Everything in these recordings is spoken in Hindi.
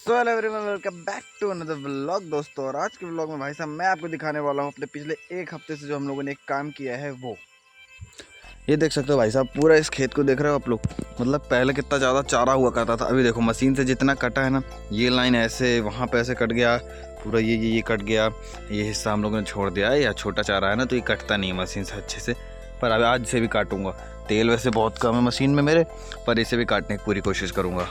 So hello everyone, welcome back to another vlog दोस्तों। और आज के व्लॉग में भाई साहब मैं आपको दिखाने वाला हूँ अपने पिछले एक हफ्ते से जो हम लोगों ने एक काम किया है वो ये देख सकते हो भाई साहब। पूरा इस खेत को देख रहे हो आप लोग। मतलब पहले कितना ज़्यादा चारा हुआ करता था, अभी देखो मशीन से जितना कटा है ना, ये लाइन ऐसे वहाँ पे ऐसे कट गया पूरा, ये कट गया, ये हिस्सा हम लोगों ने छोड़ दिया है। या छोटा चारा है ना तो ये कटता नहीं है मशीन से अच्छे से, पर अभी आज से भी काटूंगा। तेल वैसे बहुत कम है मशीन में मेरे, पर इसे भी काटने की पूरी कोशिश करूँगा।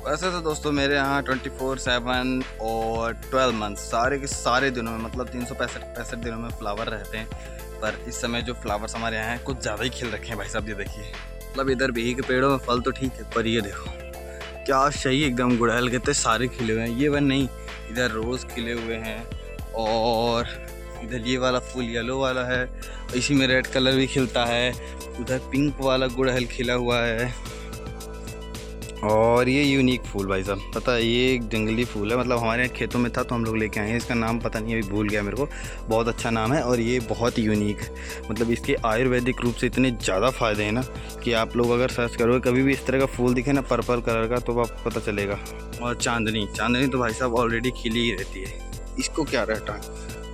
वैसे तो दोस्तों मेरे यहाँ 24/7 और 12 मंथ सारे के सारे दिनों में, मतलब 365 दिनों में फ्लावर रहते हैं। पर इस समय जो फ्लावर्स हमारे यहाँ हैं कुछ ज़्यादा ही खिल रखे हैं भाई साहब। ये देखिए, मतलब इधर बिही के पेड़ों में फल तो ठीक है, पर ये देखो क्या सही एकदम गुड़हल के इतने सारे खिले हुए हैं। ये वन नहीं, इधर रोज़ खिले हुए हैं और इधर ये वाला फूल येलो वाला है, इसी में रेड कलर भी खिलता है। उधर पिंक वाला गुड़हल खिला हुआ है और ये यूनिक फूल भाई साहब, पता है ये एक जंगली फूल है। मतलब हमारे यहाँ खेतों में था तो हम लोग लेके आए हैं। इसका नाम पता नहीं, अभी भूल गया मेरे को। बहुत अच्छा नाम है और ये बहुत यूनिक है। मतलब इसके आयुर्वेदिक रूप से इतने ज़्यादा फ़ायदे हैं ना कि आप लोग अगर सर्च करोगे कभी भी इस तरह का फूल दिखे ना पर्पल कलर का, तो आपको पता चलेगा। और चांदनी तो भाई साहब ऑलरेडी खिली ही रहती है। इसको क्या रहता है,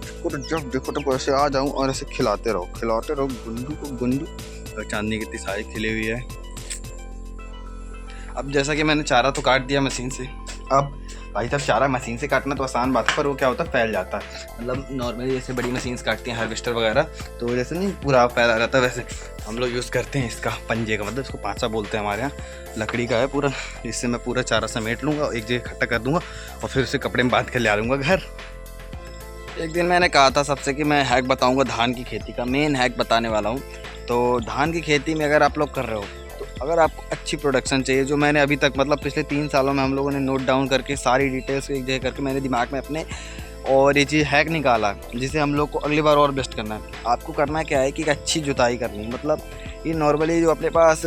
इसको तो जब देखो तो ऐसे आ जाऊँ और ऐसे खिलाते रहो गुंडू को गुंडू। और चांदनी कितनी सारी खिली हुई है। अब जैसा कि मैंने चारा तो काट दिया मशीन से। अब भाई साहब चारा मशीन से काटना तो आसान बात है, पर वो क्या होता है फैल जाता है। मतलब नॉर्मली जैसे बड़ी मशीन्स काटती हैं हार्वेस्टर वगैरह, तो जैसे नहीं पूरा फैला रहता है, वैसे हम लोग यूज़ करते हैं इसका पंजे का। मतलब इसको पांचा बोलते हैं हमारे यहाँ। लकड़ी का है पूरा, इससे मैं पूरा चारा समेट लूँगा, एक जगह इकट्ठा कर दूँगा और फिर उसे कपड़े में बांध कर ले आ लूँगा घर। एक दिन मैंने कहा था सबसे कि मैं हैक बताऊँगा धान की खेती का, मेन हैक बताने वाला हूँ। तो धान की खेती में अगर आप लोग कर रहे हो, अगर आपको अच्छी प्रोडक्शन चाहिए, जो मैंने अभी तक मतलब पिछले 3 सालों में हम लोगों ने नोट डाउन करके सारी डिटेल्स एक जगह करके मैंने दिमाग में अपने, और ये चीज़ हैक निकाला जिसे हम लोग को अगली बार और बेस्ट करना है। आपको करना क्या है कि एक अच्छी जुताई करनी है। मतलब ये नॉर्मली जो अपने पास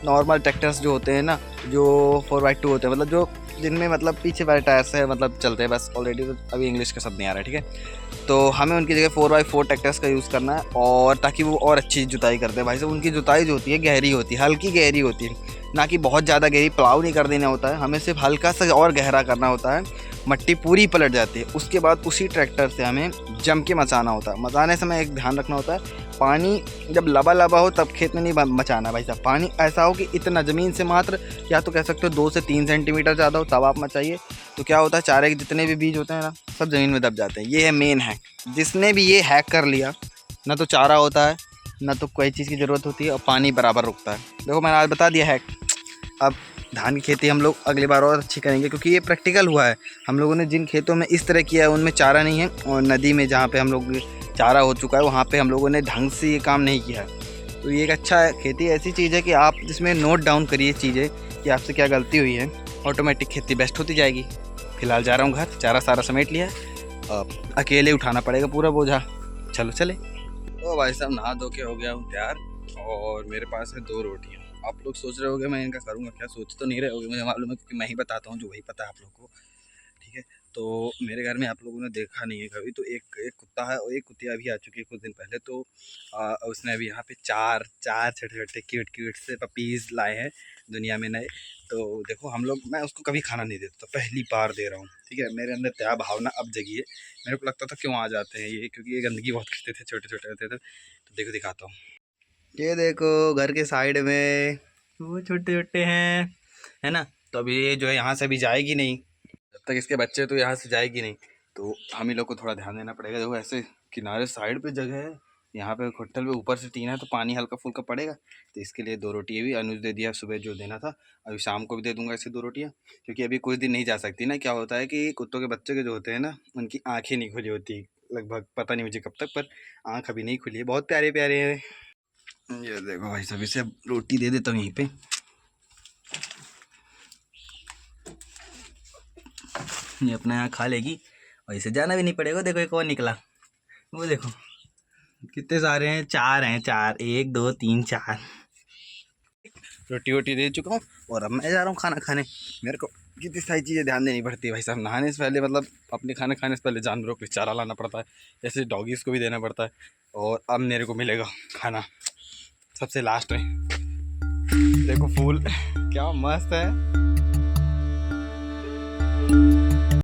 नॉर्मल ट्रैक्टर्स जो होते हैं ना, जो 4x2 होते हैं, मतलब जो जिनमें मतलब पीछे वाले टायर से मतलब चलते हैं बस, ऑलरेडी तो अभी इंग्लिश का शब्द नहीं आ रहा है, ठीक है। तो हमें उनकी जगह 4x4 ट्रैक्टर्स का यूज़ करना है, और ताकि वो और अच्छी जुताई करते हैं भाई साहब। उनकी जुताई जो होती है गहरी होती है, हल्की गहरी होती है, ना कि बहुत ज़्यादा गहरी। प्लाव नहीं कर देना होता है हमें, सिर्फ हल्का सा और गहरा करना होता है। मट्टी पूरी पलट जाती है। उसके बाद उसी ट्रैक्टर से हमें जम के मचाना होता है। मचाने समय एक ध्यान रखना होता है, पानी जब लबा लबा हो तब खेत में नहीं मचाना भाई साहब। पानी ऐसा हो कि इतना ज़मीन से मात्र, या तो कह सकते हो 2 से 3 सेंटीमीटर ज़्यादा हो, तब आप मचाइए। तो क्या होता है, चारे के जितने भी बीज होते हैं ना, सब ज़मीन में दब जाते हैं। ये है मेन हैक। जिसने भी ये हैक कर लिया, ना तो चारा होता है, ना तो कोई चीज़ की ज़रूरत होती है, और पानी बराबर रुकता है। देखो मैंने आज बता दिया हैक। अब धान की खेती हम लोग अगली बार और अच्छी करेंगे, क्योंकि ये प्रैक्टिकल हुआ है। हम लोगों ने जिन खेतों में इस तरह किया है उनमें चारा नहीं है, और नदी में जहाँ पे हम लोग चारा हो चुका है वहाँ पे हम लोगों ने ढंग से ये काम नहीं किया है। तो ये एक अच्छा है। खेती ऐसी चीज़ है कि आप जिसमें नोट डाउन करिए चीज़ें कि आपसे क्या गलती हुई है, ऑटोमेटिक खेती बेस्ट होती जाएगी। फिलहाल जा रहा हूँ घर, चारा सारा समेट लिया है, अकेले उठाना पड़ेगा पूरा बोझा। चलो चले। तो भाई साहब नहा धो के हो गया हूँ तैयार, और मेरे पास है 2 रोटियाँ। आप लोग सोच रहे होगे मैं इनका करूँगा क्या, सोच तो नहीं रहे होगे, मुझे मालूम है, क्योंकि मैं ही बताता हूँ जो वही पता है आप लोग को, ठीक है। तो मेरे घर में आप लोगों ने देखा नहीं है कभी, तो एक कुत्ता है और एक कुतिया भी आ चुकी है कुछ दिन पहले। तो उसने अभी यहाँ पे चार छोटे छोटे क्यूट क्यूट से पपीज़ लाए हैं दुनिया में नए। तो देखो हम लोग, मैं उसको कभी खाना नहीं देता, तो पहली बार दे रहा हूँ, ठीक है। मेरे अंदर त्या भावना अब जगी है। मेरे को लगता था क्यों आ जाते हैं ये, क्योंकि ये गंदगी बहुत करते थे, छोटे छोटे होते थे। तो देखो दिखाता हूँ, ये देखो घर के साइड में वो छोटे छोटे हैं, है ना। तो अभी ये जो है यहाँ से अभी जाएगी नहीं, जब तक इसके बच्चे तो यहाँ से जाएगी नहीं। तो हम ही लोग को थोड़ा ध्यान देना पड़ेगा। देखो ऐसे किनारे साइड पे जगह है, यहाँ पे होटल पे ऊपर से टीन है, तो पानी हल्का फुल्का पड़ेगा। तो इसके लिए 2 रोटियाँ भी अनुज दे दिया, सुबह जो देना था। अभी शाम को भी दे दूंगा ऐसे 2 रोटियाँ, क्योंकि अभी कुछ दिन नहीं जा सकती ना। क्या होता है कि कुत्तों के बच्चे के जो होते हैं ना, उनकी आँखें नहीं खुली होती लगभग, पता नहीं मुझे कब तक, पर आँख अभी नहीं खुली है। बहुत प्यारे प्यारे हैं। ये देखो भाई साहब, इसे रोटी दे देता हूँ यहीं पे। ये अपना यहाँ खा लेगी और इसे जाना भी नहीं पड़ेगा। देखो एक और निकला, वो देखो कितने सारे हैं, 4 हैं, 4, 1 2 3 4। रोटी वोटी दे चुका हूँ और अब मैं जा रहा हूँ खाना खाने। मेरे को कितनी सारी चीज़ें ध्यान देनी पड़ती है भाई साहब। नहाने से पहले, मतलब अपने खाना खाने से पहले जानवरों को चारा लाना पड़ता है, जैसे डॉगीज़ को भी देना पड़ता है। और अब मेरे को मिलेगा खाना सबसे लास्ट में। देखो फूल क्या मस्त है।